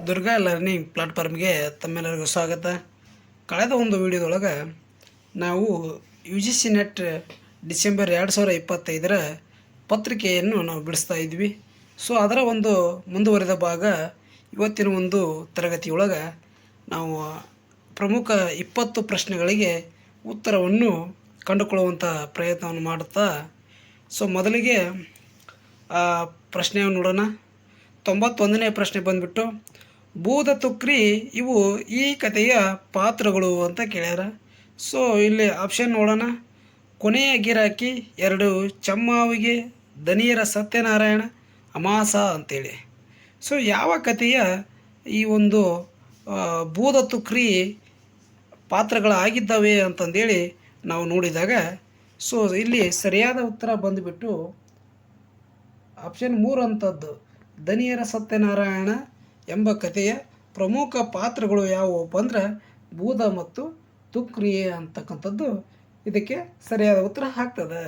Durga learning ಪ್ಲಾಟ್ಫಾರ್ಮ್ಗೆ ತಮ್ಮೆಲ್ಲರಿಗೂ ಸ್ವಾಗತ. ಕಳೆದ ಒಂದು ವಿಡಿಯೋದೊಳಗೆ ನಾವು U G C net December 2025 ಪತ್ರಿಕೆಯನ್ನು ನಾವು ಬಿಡಿಸ್ತಾ ಇದ್ವಿ. ಸೊ ಅದರ ಒಂದು ಮುಂದುವರಿದ ಭಾಗ ಇವತ್ತಿನ ಒಂದು ತರಗತಿಯೊಳಗೆ ನಾವು ಪ್ರಮುಖ 20 ಪ್ರಶ್ನೆಗಳಿಗೆ ಉತ್ತರವನ್ನು ಕಂಡುಕೊಳ್ಳುವಂಥ ಪ್ರಯತ್ನವನ್ನು ಮಾಡುತ್ತಾ, ಸೊ ಮೊದಲಿಗೆ ಪ್ರಶ್ನೆಯನ್ನು ನೋಡೋಣ. 91ನೇ ಪ್ರಶ್ನೆ ಬಂದುಬಿಟ್ಟು, ಬೂದ ತುಕ್ರಿ ಇವು ಈ ಕಥೆಯ ಪಾತ್ರಗಳು ಅಂತ ಕೇಳ್ಯಾರ. ಸೊ ಇಲ್ಲಿ ಆಪ್ಷನ್ ನೋಡೋಣ. ಕೊನೆಯ ಗಿರಾಕಿ, 2 ಚಮ್ಮಾವಿಗೆ, ದನಿಯರ ಸತ್ಯನಾರಾಯಣ, ಅಮಾಸ ಅಂತೇಳಿ. ಸೊ ಯಾವ ಕಥೆಯ ಈ ಒಂದು ಬೂದ ತುಕ್ರಿ ಪಾತ್ರಗಳಾಗಿದ್ದಾವೆ ಅಂತಂದೇಳಿ ನಾವು ನೋಡಿದಾಗ, ಸೊ ಇಲ್ಲಿ ಸರಿಯಾದ ಉತ್ತರ ಬಂದುಬಿಟ್ಟು ಆಪ್ಷನ್ 3 ಅಂಥದ್ದು. ದನಿಯರ ಸತ್ಯನಾರಾಯಣ ಎಂಬ ಕಥೆಯ ಪ್ರಮುಖ ಪಾತ್ರಗಳು ಯಾವುವು ಅಂದರೆ ಬೂದ ಮತ್ತು ತುಕ್ರಿಯೆ ಅಂತಕ್ಕಂಥದ್ದು ಇದಕ್ಕೆ ಸರಿಯಾದ ಉತ್ತರ ಆಗ್ತದೆ.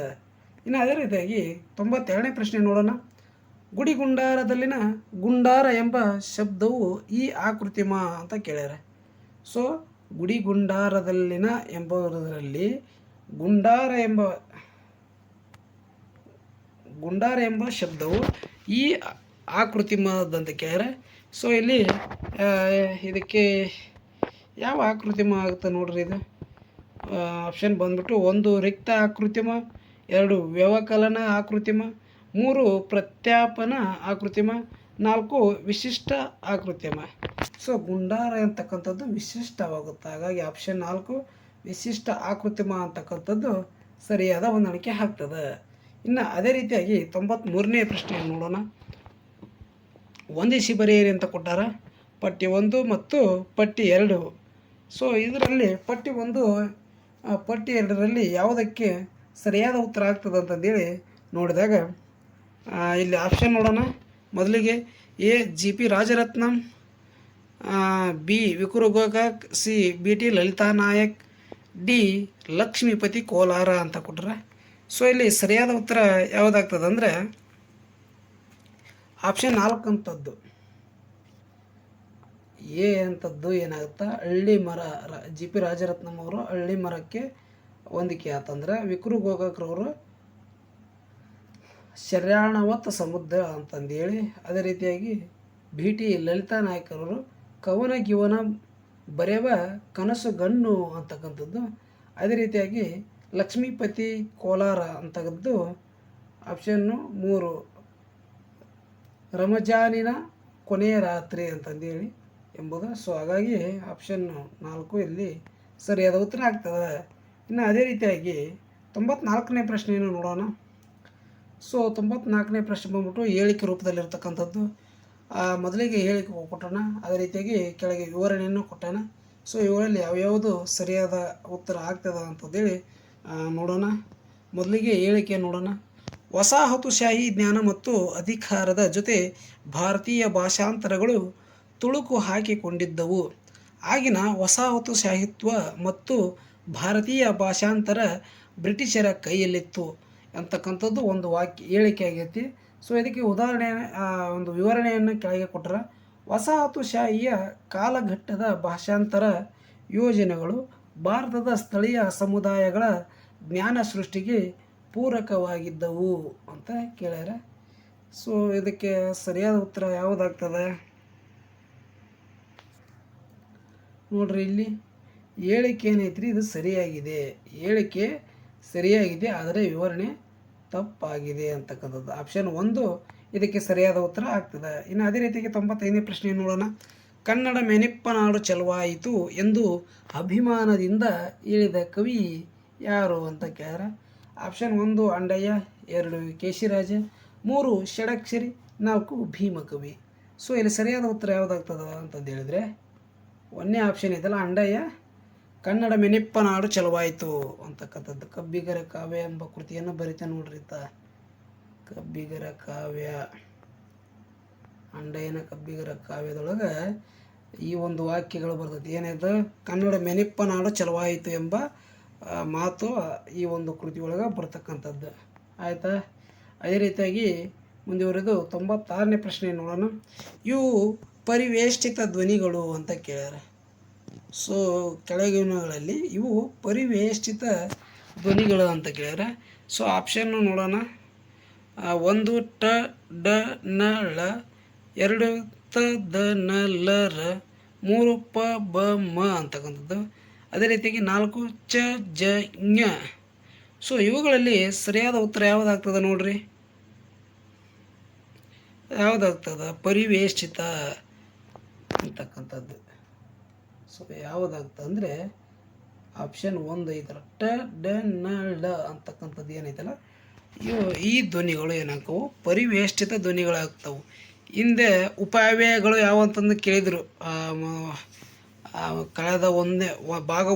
ಇನ್ನು ಅದೇ ರೀತಿಯಾಗಿ 92ನೇ ಪ್ರಶ್ನೆ ನೋಡೋಣ. ಗುಡಿಗುಂಡಾರದಲ್ಲಿನ ಗುಂಡಾರ ಎಂಬ ಶಬ್ದವು ಈ ಆಕೃತಿಮ ಅಂತ ಕೇಳ್ಯಾರ. ಸೊ ಗುಡಿಗುಂಡಾರದಲ್ಲಿನ ಎಂಬುದರಲ್ಲಿ ಗುಂಡಾರ ಎಂಬ ಶಬ್ದವು ಈ ಆಕೃತಿಮದಂತ ಕೇಳ್ಯಾರ. ಸೊ ಇಲ್ಲಿ ಇದಕ್ಕೆ ಯಾವ ಆಕೃತಿಮ ಆಗುತ್ತೆ ನೋಡ್ರಿ. ಇದು ಆಪ್ಷನ್ ಬಂದ್ಬಿಟ್ಟು 1 ರಿಕ್ತ ಆಕೃತಿಮ, 2 ವ್ಯವಕಲನ ಆಕೃತಿಮ, 3 ಪ್ರತ್ಯಾಪನ ಆಕೃತಿಮ, 4 ವಿಶಿಷ್ಟ ಆಕೃತಿಮ. ಸೊ ಗುಂಡಾರ ಅಂತಕ್ಕಂಥದ್ದು ವಿಶಿಷ್ಟವಾಗುತ್ತೆ. ಹಾಗಾಗಿ ಆಪ್ಷನ್ 4 ವಿಶಿಷ್ಟ ಆಕೃತಿಮ ಅಂತಕ್ಕಂಥದ್ದು ಸರಿಯಾದ ಹೊಂದಾಣಿಕೆ ಆಗ್ತದೆ. ಇನ್ನು ಅದೇ ರೀತಿಯಾಗಿ 93ನೇ ಪ್ರಶ್ನೆಯನ್ನು ನೋಡೋಣ. ಹೊಂದಿಸಿ ಬರೆಯಿರಿ ಅಂತ ಕೊಟ್ಟಾರ. ಪಟ್ಟಿ 1 ಮತ್ತು ಪಟ್ಟಿ 2. ಸೊ ಇದರಲ್ಲಿ ಪಟ್ಟಿ 1 ಪಟ್ಟಿ 2ರಲ್ಲಿ ಯಾವುದಕ್ಕೆ ಸರಿಯಾದ ಉತ್ತರ ಆಗ್ತದೆ ಅಂತಂದೇಳಿ ನೋಡಿದಾಗ ಇಲ್ಲಿ ಆಪ್ಷನ್ ನೋಡೋಣ. ಮೊದಲಿಗೆ A G P Rajaratnam, B ವಿಕುರು Gokak, C B T Lalitha Naik, D Lakshmipathi Kolar ಅಂತ ಕೊಟ್ಟರೆ. ಸೊ ಇಲ್ಲಿ ಸರಿಯಾದ ಉತ್ತರ ಯಾವುದಾಗ್ತದೆ ಅಂದರೆ ಆಪ್ಷನ್ 4 ಅಂಥದ್ದು ಎ ಅಂಥದ್ದು ಏನಾಗುತ್ತಾ, ಹಳ್ಳಿ ಮರ. ಜಿ ಪಿ ರಾಜರತ್ನಂ ಅವರು ಹಳ್ಳಿ ಮರಕ್ಕೆ ಹೊಂದಿಕೆ ಆತಂದ್ರೆ, ವಿಕುರು ಗೋಕಾಕ್ರವರು ಶರ್ಯಾಣವತ್ ಸಮುದ್ರ ಅಂತಂದೇಳಿ, ಅದೇ ರೀತಿಯಾಗಿ ಬಿ ಟಿ ಲಲಿತಾ ನಾಯಕರವರು ಕವನ ಗಿವನ ಬರೆಯುವ ಕನಸು ಗಣ್ಣು ಅಂತಕ್ಕಂಥದ್ದು. ಅದೇ ರೀತಿಯಾಗಿ ಲಕ್ಷ್ಮೀಪತಿ ಕೋಲಾರ ಅಂತಕ್ಕಂಥದ್ದು ಆಪ್ಷನ್ನು 3 ರಮಜಾನಿನ ಕೊನೆಯ ರಾತ್ರಿ ಅಂತಂದೇಳಿ ಎಂಬುದು. ಸೊ ಹಾಗಾಗಿ ಆಪ್ಷನ್ 4 ಇಲ್ಲಿ ಸರಿಯಾದ ಉತ್ತರ ಆಗ್ತದೆ. ಇನ್ನು ಅದೇ ರೀತಿಯಾಗಿ 94ನೇ ಪ್ರಶ್ನೆಯನ್ನು ನೋಡೋಣ. ಸೊ 94ನೇ ಪ್ರಶ್ನೆ ಬಂದ್ಬಿಟ್ಟು ಹೇಳಿಕೆ ರೂಪದಲ್ಲಿರ್ತಕ್ಕಂಥದ್ದು. ಮೊದಲಿಗೆ ಹೇಳಿಕೆ ಕೊಟ್ಟೋಣ, ಅದೇ ರೀತಿಯಾಗಿ ಕೆಳಗೆ ವಿವರಣೆಯನ್ನು ಕೊಟ್ಟಾನ. ಸೊ ಇವುಗಳಲ್ಲಿ ಯಾವ್ಯಾವುದು ಸರಿಯಾದ ಉತ್ತರ ಆಗ್ತದೆ ಅಂತಂದೇಳಿ ನೋಡೋಣ. ಮೊದಲಿಗೆ ಹೇಳಿಕೆ ನೋಡೋಣ. ವಸಾಹತುಶಾಹಿ ಜ್ಞಾನ ಮತ್ತು ಅಧಿಕಾರದ ಜೊತೆ ಭಾರತೀಯ ಭಾಷಾಂತರಗಳು ತುಳುಕು ಹಾಕಿಕೊಂಡಿದ್ದವು. ಆಗಿನ ವಸಾಹತುಶಾಹಿತ್ವ ಮತ್ತು ಭಾರತೀಯ ಭಾಷಾಂತರ ಬ್ರಿಟಿಷರ ಕೈಯಲ್ಲಿತ್ತು ಅಂತಕ್ಕಂಥದ್ದು ಒಂದು ಹೇಳಿಕೆ ಆಗೈತಿ. ಸೊ ಇದಕ್ಕೆ ಉದಾಹರಣೆ ಒಂದು ವಿವರಣೆಯನ್ನು ಕೆಳಗೆ ಕೊಟ್ಟರೆ, ವಸಾಹತುಶಾಹಿಯ ಕಾಲಘಟ್ಟದ ಭಾಷಾಂತರ ಯೋಜನೆಗಳು ಭಾರತದ ಸ್ಥಳೀಯ ಸಮುದಾಯಗಳ ಜ್ಞಾನ ಸೃಷ್ಟಿಗೆ ಪೂರಕವಾಗಿದ್ದವು ಅಂತ ಕೇಳ್ಯಾರ. ಸೊ ಇದಕ್ಕೆ ಸರಿಯಾದ ಉತ್ತರ ಯಾವುದಾಗ್ತದೆ ನೋಡ್ರಿ. ಇಲ್ಲಿ ಹೇಳಿಕೆ ಏನೈತ್ರಿ, ಇದು ಸರಿಯಾಗಿದೆ. ಹೇಳಿಕೆ ಸರಿಯಾಗಿದೆ, ಆದರೆ ವಿವರಣೆ ತಪ್ಪಾಗಿದೆ ಅಂತಕ್ಕಂಥದ್ದು. ಆಪ್ಷನ್ 1 ಇದಕ್ಕೆ ಸರಿಯಾದ ಉತ್ತರ ಆಗ್ತದೆ. ಇನ್ನು ಅದೇ ರೀತಿಯಾಗಿ 95ನೇ ಪ್ರಶ್ನೆ ನೋಡೋಣ. ಕನ್ನಡ ಮೆನಿಪ್ಪನಾಡು ಚಲವಾಯಿತು ಎಂದು ಅಭಿಮಾನದಿಂದ ಹೇಳಿದ ಕವಿ ಯಾರು ಅಂತ ಕೇಳ್ಯಾರ. ಆಪ್ಷನ್ 1 ಅಂಡಯ್ಯ, 2 ಕೇಶಿರಾಜ, 3 ಷಡಕ್ಷರಿ, 4 ಭೀಮಕವಿ. ಸೊ ಇಲ್ಲಿ ಸರಿಯಾದ ಉತ್ತರ ಯಾವುದಾಗ್ತದ ಅಂತಂದು ಹೇಳಿದರೆ 1ನೇ ಆಪ್ಷನ್ ಇದೆಲ್ಲ ಅಂಡಯ್ಯ, ಕನ್ನಡ ಮೆನಿಪ್ಪನಾಡು ಚಲವಾಯಿತು ಅಂತಕ್ಕಂಥದ್ದು. ಕಬ್ಬಿಗರ ಕಾವ್ಯ ಎಂಬ ಕೃತಿಯನ್ನು ಬರಿತಾ ನೋಡ್ರಿ. ಕಬ್ಬಿಗರ ಕಾವ್ಯ, ಅಂಡಯ್ಯನ ಕಬ್ಬಿಗರ ಕಾವ್ಯದೊಳಗೆ ಈ ಒಂದು ವಾಕ್ಯಗಳು ಬರ್ತದೆ. ಏನಿದೆ, ಕನ್ನಡ ಮೆನಿಪ್ಪನಾಡು ಚಲವಾಯಿತು ಎಂಬ ಮಾತು ಈ ಒಂದು ಕೃತಿಯೊಳಗೆ ಬರ್ತಕ್ಕಂಥದ್ದು. ಆಯಿತಾ. ಅದೇ ರೀತಿಯಾಗಿ ಮುಂದುವರೆದು 96ನೇ ಪ್ರಶ್ನೆ ನೋಡೋಣ. ಇವು ಪರಿವೇಷ್ಟಿತ ಧ್ವನಿಗಳು ಅಂತ ಕೇಳ್ಯಾರ. ಸೊ ಕೆಳಗಿನಗಳಲ್ಲಿ ಇವು ಪರಿವೇಷ್ಟಿತ ಧ್ವನಿಗಳು ಅಂತ ಕೇಳ್ಯಾರ. ಸೊ ಆಪ್ಷನ್ನು ನೋಡೋಣ. 1 ಟ ಡ ನ ಳ, 2 ತ ದ ನ ಲ ರ, 3 ಪ ಬ ಮ ಅಂತಕ್ಕಂಥದ್ದು. ಅದೇ ರೀತಿಯಾಗಿ 4 ಚ ಜ ಞ. ಸೊ ಇವುಗಳಲ್ಲಿ ಸರಿಯಾದ ಉತ್ತರ ಯಾವುದಾಗ್ತದೆ ನೋಡ್ರಿ, ಯಾವುದಾಗ್ತದೆ? ಪರಿವೇಷ್ಟಿತ ಅಂತಕ್ಕಂಥದ್ದು. ಸೊ ಯಾವುದಾಗ್ತದೆ ಅಂದರೆ ಆಪ್ಷನ್ 1 ಐತಲ್ಲ, ಟ ಡ ನ ಳ ಅಂತಕ್ಕಂಥದ್ದು ಏನೈತಲ್ಲ, ಈ ಧ್ವನಿಗಳು ಏನಾಗ್ತವು? ಪರಿವೇಷ್ಟಿತ ಧ್ವನಿಗಳಾಗ್ತವೆ. ಹಿಂದೆ ಉಪಾವ್ಯಯಗಳು ಯಾವ ಅಂತಂದು ಕೇಳಿದರು. ಕಳೆದ ಭಾಗ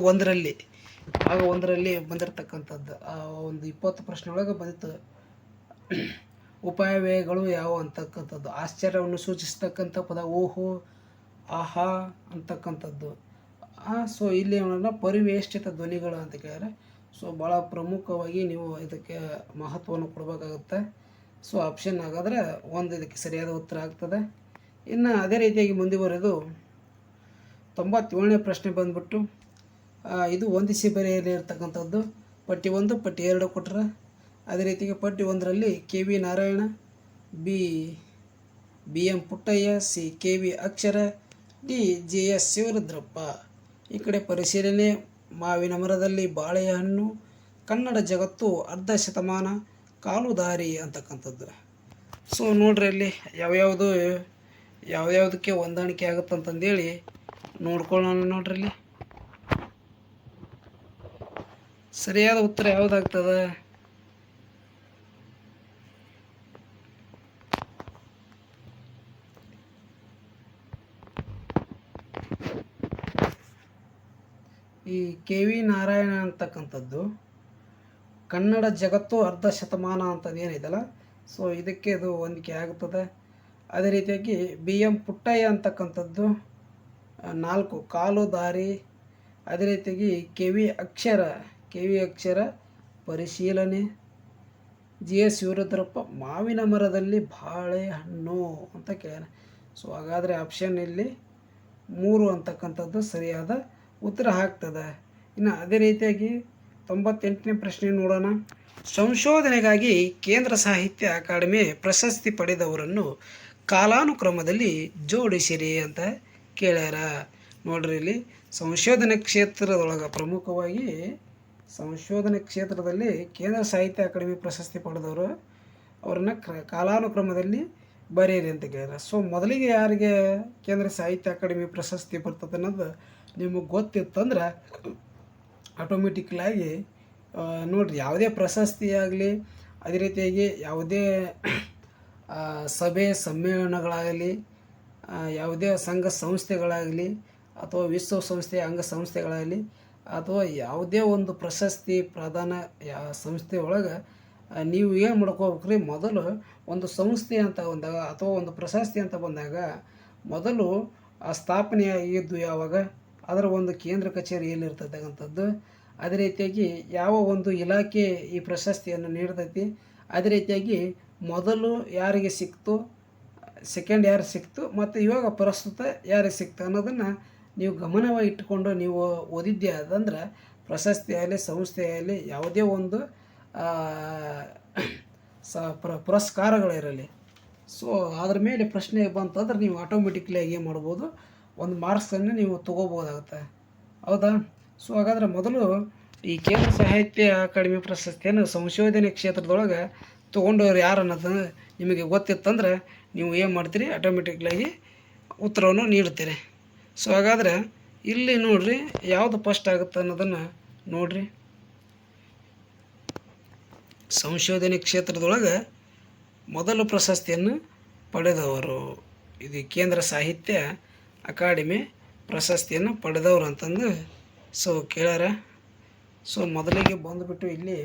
ಒಂದರಲ್ಲಿ ಬಂದಿರತಕ್ಕಂಥದ್ದು ಒಂದು 20 ಪ್ರಶ್ನೆ ಒಳಗೆ ಬಂದಿತ್ತು. ಉಪಾವ್ಯಯಗಳು ಯಾವ ಅಂತಕ್ಕಂಥದ್ದು, ಆಶ್ಚರ್ಯವನ್ನು ಸೂಚಿಸ್ತಕ್ಕಂಥ ಪದ ಓಹೋ, ಆಹಾ ಅಂತಕ್ಕಂಥದ್ದು. ಸೊ ಇಲ್ಲಿ ಏನಂದ್ರೆ ಪರಿವೇಷ್ಟಿತ ಧ್ವನಿಗಳು ಅಂತ ಕೇಳಿದ್ರೆ, ಸೊ ಭಾಳ ಪ್ರಮುಖವಾಗಿ ನೀವು ಇದಕ್ಕೆ ಮಹತ್ವವನ್ನು ಕೊಡಬೇಕಾಗುತ್ತೆ. ಸೊ ಆಪ್ಷನ್ ಹಾಗಾದರೆ 1 ಇದಕ್ಕೆ ಸರಿಯಾದ ಉತ್ತರ ಆಗ್ತದೆ. ಇನ್ನು ಅದೇ ರೀತಿಯಾಗಿ ಮುಂದುವರೆದು 97ನೇ ಪ್ರಶ್ನೆ ಬಂದ್ಬಿಟ್ಟು, ಇದು ಹೊಂದಿಸಿ ಬರೆಯಲಿ ಇರ್ತಕ್ಕಂಥದ್ದು. ಪಟ್ಟಿ 1 ಪಟ್ಟಿ 2 ಕೊಟ್ಟರೆ. ಅದೇ ರೀತಿಗೆ ಪಟ್ಟಿ 1ರಲ್ಲಿ K V Narayana, B M Puttaiah, C K V Akshara, D J S Shivarudrappa. ಈ ಕಡೆ ಪರಿಶೀಲನೆ ಮಾವಿನ ಮರದಲ್ಲಿ ಬಾಳೆಹಣ್ಣು, ಕನ್ನಡ ಜಗತ್ತು ಅರ್ಧ ಶತಮಾನ, ಕಾಲು ದಾರಿ ಅಂತಕ್ಕಂಥದ್ದು. ಸೊ ನೋಡ್ರಿ ಅಲ್ಲಿ ಯಾವ್ಯಾವುದಕ್ಕೆ ಹೊಂದಾಣಿಕೆ ಆಗುತ್ತಂತಂದೇಳಿ ನೋಡ್ಕೊಳ್ಳೋಣ. ನೋಡ್ರಿ ಅಲ್ಲಿ ಸರಿಯಾದ ಉತ್ತರ ಯಾವುದಾಗ್ತದೆ? ಈ ಕೆ ವಿ ನಾರಾಯಣ ಅಂತಕ್ಕಂಥದ್ದು ಕನ್ನಡ ಜಗತ್ತು ಅರ್ಧ ಶತಮಾನ ಅಂತದ್ದು ಏನೈತಲ್ಲ, ಸೊ ಇದಕ್ಕೆ ಅದು ಹೊಂದಿಕೆ ಆಗುತ್ತದೆ. ಅದೇ ರೀತಿಯಾಗಿ ಬಿ ಎಂ ಪುಟ್ಟಯ್ಯ ಅಂತಕ್ಕಂಥದ್ದು 4 ಕಾಲು ದಾರಿ. ಅದೇ ರೀತಿಯಾಗಿ ಕೆ ವಿ ಅಕ್ಷರ ಪರಿಶೀಲನೆ. ಜಿ ಎಸ್ ಶಿವರುದ್ರಪ್ಪ ಮಾವಿನ ಮರದಲ್ಲಿ ಬಾಳೆಹಣ್ಣು ಅಂತ ಕೇಳ್ಯಾನ. ಸೊ ಹಾಗಾದರೆ ಆಪ್ಷನ್ ಇಲ್ಲಿ 3 ಅಂತಕ್ಕಂಥದ್ದು ಸರಿಯಾದ ಉತ್ತರ ಆಗ್ತದೆ. ಇನ್ನು ಅದೇ ರೀತಿಯಾಗಿ 98ನೇ ಪ್ರಶ್ನೆ ನೋಡೋಣ. ಸಂಶೋಧನೆಗಾಗಿ ಕೇಂದ್ರ ಸಾಹಿತ್ಯ ಅಕಾಡೆಮಿ ಪ್ರಶಸ್ತಿ ಪಡೆದವರನ್ನು ಕಾಲಾನುಕ್ರಮದಲ್ಲಿ ಜೋಡಿಸಿರಿ ಅಂತ ಕೇಳ್ಯಾರ. ನೋಡ್ರಿ ಇಲ್ಲಿ ಸಂಶೋಧನೆ ಕ್ಷೇತ್ರದೊಳಗೆ ಪ್ರಮುಖವಾಗಿ ಸಂಶೋಧನೆ ಕ್ಷೇತ್ರದಲ್ಲಿ ಕೇಂದ್ರ ಸಾಹಿತ್ಯ ಅಕಾಡೆಮಿ ಪ್ರಶಸ್ತಿ ಪಡೆದವರು ಅವರನ್ನು ಕಾಲಾನುಕ್ರಮದಲ್ಲಿ ಬರೆಯಿರಿ ಅಂತ ಕೇಳ್ಯಾರ. ಸೊ ಮೊದಲಿಗೆ ಯಾರಿಗೆ ಕೇಂದ್ರ ಸಾಹಿತ್ಯ ಅಕಾಡೆಮಿ ಪ್ರಶಸ್ತಿ ಬರ್ತದೆ ಅನ್ನೋದು ನಿಮಗೆ ಗೊತ್ತಿತ್ತಂದ್ರೆ ಆಟೋಮೆಟಿಕ್ಲಾಗಿ ನೋಡಿರಿ, ಯಾವುದೇ ಪ್ರಶಸ್ತಿ ಆಗಲಿ, ಅದೇ ರೀತಿಯಾಗಿ ಯಾವುದೇ ಸಭೆ ಸಮ್ಮೇಳನಗಳಾಗಲಿ, ಯಾವುದೇ ಸಂಘ ಸಂಸ್ಥೆಗಳಾಗಲಿ, ಅಥವಾ ವಿಶ್ವಸಂಸ್ಥೆಯ ಅಂಗಸಂಸ್ಥೆಗಳಾಗಲಿ, ಅಥವಾ ಯಾವುದೇ ಒಂದು ಪ್ರಶಸ್ತಿ ಪ್ರದಾನ ಸಂಸ್ಥೆ ಒಳಗೆ ನೀವು ಏನು ಮಾಡ್ಕೋಬೇಕ್ರಿ, ಮೊದಲು ಒಂದು ಸಂಸ್ಥೆ ಅಂತ ಬಂದಾಗ ಅಥವಾ ಒಂದು ಪ್ರಶಸ್ತಿ ಅಂತ ಬಂದಾಗ ಮೊದಲು ಆ ಸ್ಥಾಪನೆಯಾಗಿದ್ದು ಯಾವಾಗ, ಅದರ ಒಂದು ಕೇಂದ್ರ ಕಚೇರಿ ಎಲ್ಲಿರ್ತಕ್ಕಂಥದ್ದು, ಅದೇ ರೀತಿಯಾಗಿ ಯಾವ ಒಂದು ಇಲಾಖೆ ಈ ಪ್ರಶಸ್ತಿಯನ್ನು ನೀಡ್ತೈತಿ, ಅದೇ ರೀತಿಯಾಗಿ ಮೊದಲು ಯಾರಿಗೆ ಸಿಕ್ತು, ಸೆಕೆಂಡ್ ಯಾರು ಸಿಕ್ತು, ಮತ್ತು ಇವಾಗ ಪ್ರಸ್ತುತ ಯಾರಿಗೆ ಸಿಕ್ತು ಅನ್ನೋದನ್ನು ನೀವು ಗಮನವಾಗಿ ಇಟ್ಟುಕೊಂಡು ನೀವು ಓದಿದ್ದೆ ಅದಂದ್ರೆ ಪ್ರಶಸ್ತಿಯಾಗಲಿ ಸಂಸ್ಥೆಯಾಗಲಿ ಯಾವುದೇ ಒಂದು ಪುರಸ್ಕಾರಗಳಿರಲಿ, ಸೊ ಅದ್ರ ಮೇಲೆ ಪ್ರಶ್ನೆ ಬಂತಂದ್ರೆ ನೀವು ಆಟೋಮೆಟಿಕ್ಲಿ ಏನು ಮಾಡ್ಬೋದು, ಒಂದು ಮಾರ್ಕ್ಸನ್ನು ನೀವು ತೊಗೋಬೋದಾಗುತ್ತೆ. ಹೌದಾ? ಸೊ ಹಾಗಾದರೆ ಮೊದಲು ಈ ಕೇಂದ್ರ ಸಾಹಿತ್ಯ ಅಕಾಡೆಮಿ ಪ್ರಶಸ್ತಿಯನ್ನು ಸಂಶೋಧನೆ ಕ್ಷೇತ್ರದೊಳಗೆ ತೊಗೊಂಡವ್ರು ಯಾರು ಅನ್ನೋದು ನಿಮಗೆ ಗೊತ್ತಿತ್ತಂದ್ರೆ ನೀವು ಏನು ಮಾಡ್ತೀರಿ, ಆಟೋಮೆಟಿಕ್ಲಾಗಿ ಉತ್ತರವನ್ನು ನೀಡ್ತೀರಿ. ಸೊ ಹಾಗಾದರೆ ಇಲ್ಲಿ ನೋಡಿರಿ ಯಾವುದು ಫಸ್ಟ್ ಆಗುತ್ತೆ ಅನ್ನೋದನ್ನು ನೋಡಿರಿ. ಸಂಶೋಧನೆ ಕ್ಷೇತ್ರದೊಳಗೆ ಮೊದಲು ಪ್ರಶಸ್ತಿಯನ್ನು ಪಡೆದವರು, ಇದು ಕೇಂದ್ರ ಸಾಹಿತ್ಯ ಅಕಾಡೆಮಿ ಪ್ರಶಸ್ತಿಯನ್ನು ಪಡೆದವರು ಅಂತಂದು ಸೊ ಕೇಳ್ಯಾರ. ಸೊ ಮೊದಲಿಗೆ ಬಂದುಬಿಟ್ಟು ಇಲ್ಲಿ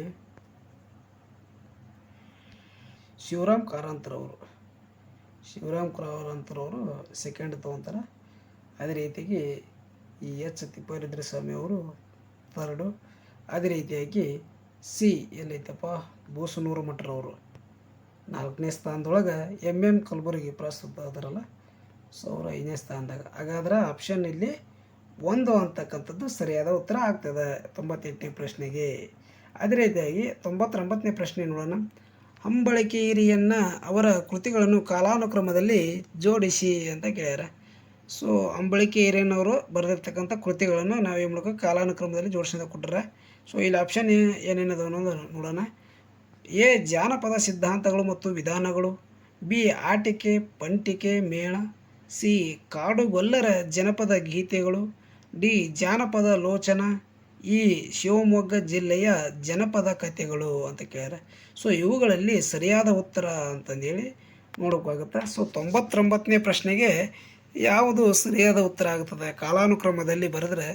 ಶಿವರಾಮ್ ಕಾರಂತರವರು ಸೆಕೆಂಡ್ ತೊಗೊತಾರೆ. ಅದೇ ರೀತಿಯಾಗಿ ಈ ಎಚ್ ತಿಪ್ಪೇರುದ್ರ ಸ್ವಾಮಿ ಅವರು ಥರ್ಡು. ಅದೇ ರೀತಿಯಾಗಿ ಸಿ ಎಲ್ಲೈತಪ್ಪ ಬೋಸನೂರು ಮಠರವರು 4ನೇ ಸ್ಥಾನದೊಳಗೆ ಎಂ ಕಲಬುರ್ಗಿ ಪ್ರಸ್ತುತ ಅದರಲ್ಲ. ಸೊ ಅವರು 5ನೇ ಸ್ಥಾನದಾಗ. ಹಾಗಾದ್ರೆ ಆಪ್ಷನ್ ಇಲ್ಲಿ 1 ಅಂತಕ್ಕಂಥದ್ದು ಸರಿಯಾದ ಉತ್ತರ ಆಗ್ತದೆ 98ನೇ ಪ್ರಶ್ನೆಗೆ. ಅದೇ ರೀತಿಯಾಗಿ 99ನೇ ಪ್ರಶ್ನೆ ನೋಡೋಣ. ಹಂಬಳಕೇರಿಯನ್ನು ಅವರ ಕೃತಿಗಳನ್ನು ಕಾಲಾನುಕ್ರಮದಲ್ಲಿ ಜೋಡಿಸಿ ಅಂತ ಕೇಳ್ಯಾರ. ಸೊ ಅಂಬಳಿಕೇರಿಯನ್ನವರು ಬರೆದಿರ್ತಕ್ಕಂಥ ಕೃತಿಗಳನ್ನು ನಾವು ಈ ಮೂಲಕ ಕಾಲಾನುಕ್ರಮದಲ್ಲಿ ಜೋಡಿಸಿದ ಕೊಟ್ಟರೆ. ಸೊ ಇಲ್ಲಿ ಆಪ್ಷನ್ ಏನೇನದು ಅನ್ನೋದು ನೋಡೋಣ. ಎ ಜಾನಪದ ಸಿದ್ಧಾಂತಗಳು ಮತ್ತು ವಿಧಾನಗಳು, ಬಿ ಆಟಿಕೆ ಪಂಟಿಕೆ ಮೇಳ, ಸಿ ಕಾಡುಗೊಲ್ಲರ ಜನಪದ ಗೀತೆಗಳು, ಡಿ ಜಾನಪದ ಲೋಚನ, ಈ ಶಿವಮೊಗ್ಗ ಜಿಲ್ಲೆಯ ಜನಪದ ಕಥೆಗಳು ಅಂತ ಕೇಳ್ಯಾರ. ಸೊ ಇವುಗಳಲ್ಲಿ ಸರಿಯಾದ ಉತ್ತರ ಅಂತಂದೇಳಿ ನೋಡೋಕ್ಕಾಗುತ್ತೆ. ಸೊ 99ನೇ ಪ್ರಶ್ನೆಗೆ ಯಾವುದು ಸರಿಯಾದ ಉತ್ತರ ಆಗ್ತದೆ ಕಾಲಾನುಕ್ರಮದಲ್ಲಿ ಬರೆದ್ರೆ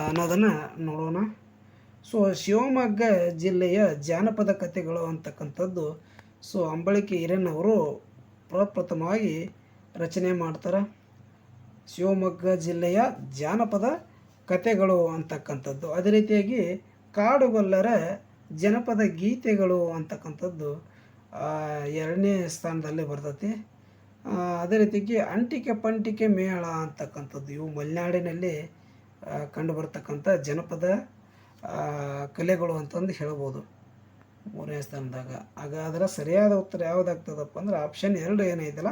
ಅನ್ನೋದನ್ನು ನೋಡೋಣ. ಸೊ ಶಿವಮೊಗ್ಗ ಜಿಲ್ಲೆಯ ಜಾನಪದ ಕಥೆಗಳು ಅಂತಕ್ಕಂಥದ್ದು ಸೊ ಅಂಬಳಿಕೆ ಹಿರೇನವರು ಪ್ರಪ್ರಥಮವಾಗಿ ರಚನೆ ಮಾಡ್ತಾರೆ. ಶಿವಮೊಗ್ಗ ಜಿಲ್ಲೆಯ ಜಾನಪದ ಕಥೆಗಳು ಅಂತಕ್ಕಂಥದ್ದು. ಅದೇ ರೀತಿಯಾಗಿ ಕಾಡುಗೊಲ್ಲರ ಜನಪದ ಗೀತೆಗಳು ಅಂತಕ್ಕಂಥದ್ದು 2ನೇ ಸ್ಥಾನದಲ್ಲಿ ಬರ್ತೈತಿ. ಅದೇ ರೀತಿಯಾಗಿ ಅಂಟಿಕೆ ಪಂಟಿಕೆ ಮೇಳ ಅಂತಕ್ಕಂಥದ್ದು ಇವು ಮಲೆನಾಡಿನಲ್ಲಿ ಕಂಡುಬರ್ತಕ್ಕಂಥ ಜನಪದ ಕಲೆಗಳು ಅಂತಂದು ಹೇಳ್ಬೋದು 3ನೇ ಸ್ಥಾನದಾಗ. ಹಾಗಾದ್ರೆ ಸರಿಯಾದ ಉತ್ತರ ಯಾವುದಾಗ್ತದಪ್ಪ ಅಂದ್ರೆ ಆಪ್ಷನ್ 2 ಏನೈತಲ್ಲ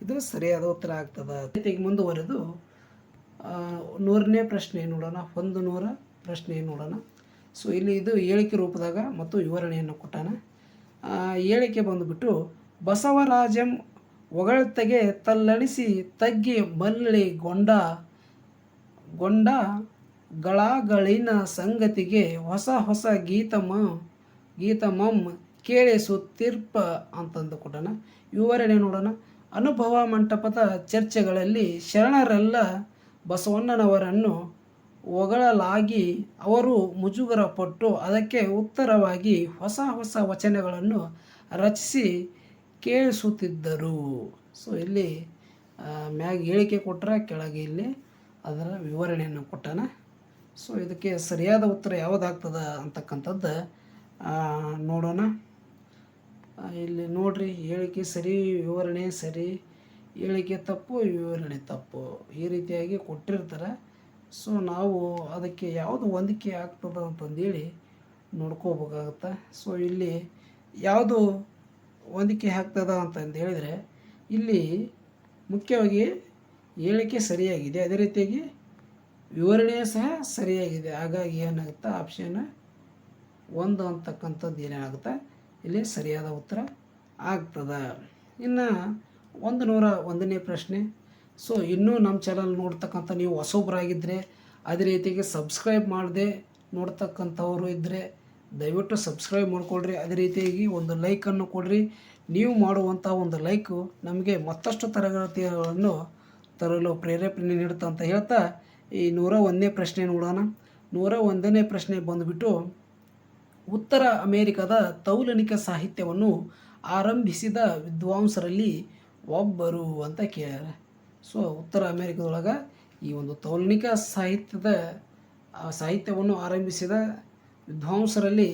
ಇದು ಸರಿಯಾದ ಉತ್ತರ ಆಗ್ತದೆ. ಜೊತೆಗೆ ಮುಂದುವರೆದು 100ನೇ ಪ್ರಶ್ನೆ ನೋಡೋಣ. 100 ಪ್ರಶ್ನೆ ನೋಡೋಣ. ಸೊ ಇಲ್ಲಿ ಇದು ಹೇಳಿಕೆ ರೂಪದಾಗ ಮತ್ತು ವಿವರಣೆಯನ್ನು ಕೊಟ್ಟಾನ. ಹೇಳಿಕೆ ಬಂದುಬಿಟ್ಟು ಬಸವರಾಜಂ ಹೊಗಳತೆಗೆ ತಲ್ಲಣಿಸಿ ತಗ್ಗಿ ಮಲ್ಲಿ ಗೊಂಡ ಗಳಗಳಿನ ಸಂಗತಿಗೆ ಹೊಸ ಹೊಸ ಗೀತಮಂ ಕೇಳಿಸುತ್ತಿರ್ಪ ಅಂತಂದು ಕೊಟ್ಟಣ. ವಿವರಣೆ ನೋಡೋಣ. ಅನುಭವ ಮಂಟಪದ ಚರ್ಚೆಗಳಲ್ಲಿ ಶರಣರೆಲ್ಲ ಬಸವಣ್ಣನವರನ್ನು ಹೊಗಳಲಾಗಿ ಅವರು ಮುಜುಗರಪಟ್ಟು ಅದಕ್ಕೆ ಉತ್ತರವಾಗಿ ಹೊಸ ಹೊಸ ವಚನಗಳನ್ನು ರಚಿಸಿ ಕೇಳಿಸುತ್ತಿದ್ದರು. ಸೊ ಇಲ್ಲಿ ಮ್ಯಾಗ ಹೇಳಿಕೆ ಕೊಟ್ಟರೆ ಕೆಳಗೆ ಇಲ್ಲಿ ಅದರ ವಿವರಣೆಯನ್ನು ಕೊಟ್ಟಾನ. ಸೊ ಇದಕ್ಕೆ ಸರಿಯಾದ ಉತ್ತರ ಯಾವುದಾಗ್ತದೆ ಅಂತಕ್ಕಂಥದ್ದು ನೋಡೋಣ. ಇಲ್ಲಿ ನೋಡ್ರಿ, ಹೇಳಿಕೆ ಸರಿ, ವಿವರಣೆ ಸರಿ, ಹೇಳಿಕೆ ತಪ್ಪು, ವಿವರಣೆ ತಪ್ಪು, ಈ ರೀತಿಯಾಗಿ ಕೊಟ್ಟಿರ್ತಾರೆ. ಸೊ ನಾವು ಅದಕ್ಕೆ ಯಾವುದು ಹೊಂದಿಕೆ ಆಗ್ತದೆ ಅಂತಂದೇಳಿ ನೋಡ್ಕೋಬೇಕಾಗತ್ತೆ. ಸೊ ಇಲ್ಲಿ ಯಾವುದು ಹೊಂದಿಕೆ ಆಗ್ತದ ಅಂತಂದು ಹೇಳಿದರೆ ಇಲ್ಲಿ ಮುಖ್ಯವಾಗಿ ಹೇಳಿಕೆ ಸರಿಯಾಗಿದೆ, ಅದೇ ರೀತಿಯಾಗಿ ವಿವರಣೆ ಸಹ ಸರಿಯಾಗಿದೆ. ಹಾಗಾಗಿ ಏನಾಗುತ್ತೆ ಆಪ್ಷನ್ 1 ಅಂತಕ್ಕಂಥದ್ದು ಏನಾಗುತ್ತೆ ಇಲ್ಲಿ ಸರಿಯಾದ ಉತ್ತರ ಆಗ್ತದೆ. ಇನ್ನು 101ನೇ ಪ್ರಶ್ನೆ. ಸೊ ಇನ್ನೂ ನಮ್ಮ ಚಾನಲ್ ನೋಡ್ತಕ್ಕಂಥ ನೀವು ಹೊಸೊಬ್ಬರಾಗಿದ್ದರೆ, ಅದೇ ರೀತಿಯಾಗಿ ಸಬ್ಸ್ಕ್ರೈಬ್ ಮಾಡದೆ ನೋಡ್ತಕ್ಕಂಥವ್ರು ಇದ್ದರೆ ದಯವಿಟ್ಟು ಸಬ್ಸ್ಕ್ರೈಬ್ ಮಾಡಿಕೊಡ್ರಿ. ಅದೇ ರೀತಿಯಾಗಿ ಒಂದು ಲೈಕನ್ನು ಕೊಡ್ರಿ. ನೀವು ಮಾಡುವಂಥ ಒಂದು ಲೈಕು ನಮಗೆ ಮತ್ತಷ್ಟು ತರಗತಿಗಳನ್ನು ತರಲು ಪ್ರೇರೇಪಣೆ ನೀಡುತ್ತೆ ಅಂತ ಹೇಳ್ತಾ ಈ 101ನೇ ಪ್ರಶ್ನೆ ನೋಡೋಣ. 101ನೇ ಪ್ರಶ್ನೆ ಬಂದುಬಿಟ್ಟು ಉತ್ತರ ಅಮೇರಿಕದ ತೌಲನಿಕ ಸಾಹಿತ್ಯವನ್ನು ಆರಂಭಿಸಿದ ವಿದ್ವಾಂಸರಲ್ಲಿ ಒಬ್ಬರು ಅಂತ ಕೇಳ್ಯಾರ. ಸೊ ಉತ್ತರ ಅಮೇರಿಕದೊಳಗೆ ಈ ಒಂದು ತೌಲನಿಕ ಸಾಹಿತ್ಯವನ್ನು ಆರಂಭಿಸಿದ ವಿದ್ವಾಂಸರಲ್ಲಿ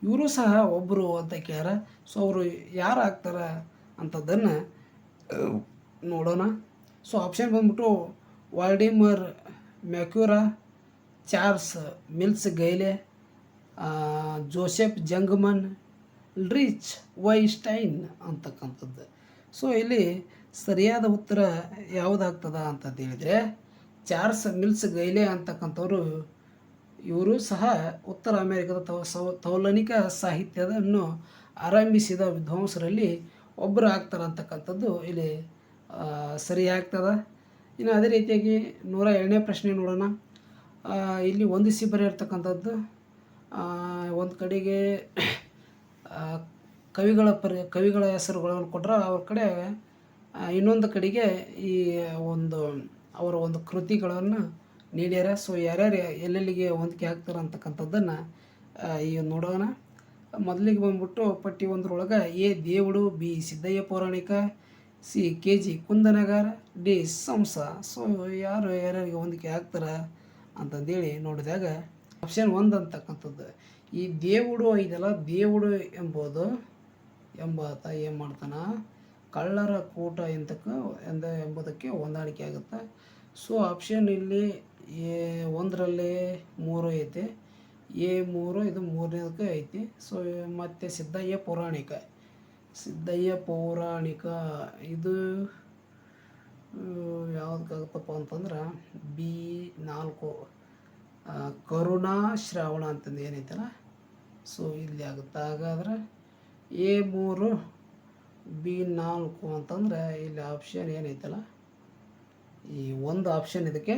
ಇವರು ಸಹ ಒಬ್ಬರು ಅಂತ ಕೇಳ್ಯಾರ. ಸೊ ಅವರು ಯಾರು ಆಗ್ತಾರೆ ಅಂಥದ್ದನ್ನು ನೋಡೋಣ. ಸೊ ಆಪ್ಷನ್ ಬಂದ್ಬಿಟ್ಟು ವಾಲ್ಡಿಮರ್ ಮ್ಯಾಕ್ಯೂರಾ, ಚಾರ್ಲ್ಸ್ ಮಿಲ್ಸ್ ಗೈಲೆ, ಜೋಸೆಫ್ ಜಂಗಮನ್, ರಿಚ್ ವೈಸ್ಟೈನ್ ಅಂತಕ್ಕಂಥದ್ದು. ಸೊ ಇಲ್ಲಿ ಸರಿಯಾದ ಉತ್ತರ ಯಾವುದಾಗ್ತದ ಅಂತಂದು ಹೇಳಿದರೆ ಚಾರ್ಲ್ಸ್ ಮಿಲ್ಸ್ ಗೈಲೆ ಅಂತಕ್ಕಂಥವ್ರು ಇವರು ಸಹ ಉತ್ತರ ಅಮೇರಿಕದ ತೌಲನಿಕ ಸಾಹಿತ್ಯವನ್ನು ಆರಂಭಿಸಿದ ವಿದ್ವಾಂಸರಲ್ಲಿ ಒಬ್ಬರು ಆಗ್ತಾರೆ ಅಂತಕ್ಕಂಥದ್ದು ಇಲ್ಲಿ ಸರಿ ಆಗ್ತದೆ. ಇನ್ನು ಅದೇ ರೀತಿಯಾಗಿ 102ನೇ ಪ್ರಶ್ನೆ ನೋಡೋಣ. ಇಲ್ಲಿ ಹೊಂದಿಸಿ ಬರೆಯಿರ್ತಕ್ಕಂಥದ್ದು ಒಂದು ಕಡೆಗೆ ಕವಿಗಳ ಹೆಸರುಗಳನ್ನು ಕೊಟ್ಟರೆ ಅವ್ರ ಕಡೆ ಇನ್ನೊಂದು ಕಡೆಗೆ ಈ ಅವರ ಒಂದು ಕೃತಿಗಳನ್ನು ನೀಡ್ಯಾರ. ಸೊ ಯಾರ್ಯಾರು ಎಲ್ಲೆಲ್ಲಿಗೆ ಹೊಂದಿಕೆ ಆಗ್ತಾರೆ ಅಂತಕ್ಕಂಥದ್ದನ್ನು ಈಗ ನೋಡೋಣ. ಮೊದಲಿಗೆ ಬಂದ್ಬಿಟ್ಟು ಪಟ್ಟಿ 1ರೊಳಗೆ ಎ ದೇವುಡು, ಬಿ ಸಿದ್ದಯ್ಯ ಪೌರಾಣಿಕ, ಸಿ KG ಕುಂದನಗಾರ, ಡಿ ಸಂಸ. ಸೊ ಯಾರ್ಯಾರಿಗೆ ಹೊಂದಿಕೆ ಆಗ್ತಾರೆ ಅಂತಂದೇಳಿ ನೋಡಿದಾಗ ಆಪ್ಷನ್ 1 ಅಂತಕ್ಕಂಥದ್ದು ಈ ದೇವುಡು ಇದೆಲ್ಲ ದೇವುಡು ಎಂಬಾತ ಏನು ಮಾಡ್ತಾನೆ ಕಳ್ಳರ ಕೂಟ ಎಂಬುದಕ್ಕೆ ಹೊಂದಾಣಿಕೆ ಆಗುತ್ತೆ. ಸೊ ಆಪ್ಷನ್ ಇಲ್ಲಿ ಒಂದರಲ್ಲಿ 3 ಐತೆ, A3 ಇದು ಮೂರನೇದಕ್ಕೆ ಐತಿ. ಸೊ ಮತ್ತು ಸಿದ್ದಯ್ಯ ಪೌರಾಣಿಕ ಇದು ಯಾವುದಕ್ಕಾಗುತ್ತಪ್ಪ ಅಂತಂದ್ರೆ B4 ಕರುಣಾ ಶ್ರಾವಣ ಅಂತಂದು ಏನೈತಲ್ಲ, ಸೊ ಇಲ್ಲಿ ಆಗುತ್ತೆ. ಹಾಗಾದ್ರೆ A3 B4 ಅಂತಂದ್ರೆ ಇಲ್ಲಿ ಆಪ್ಷನ್ ಏನೈತಲ್ಲ, ಈ ಒಂದು ಆಪ್ಷನ್ ಇದಕ್ಕೆ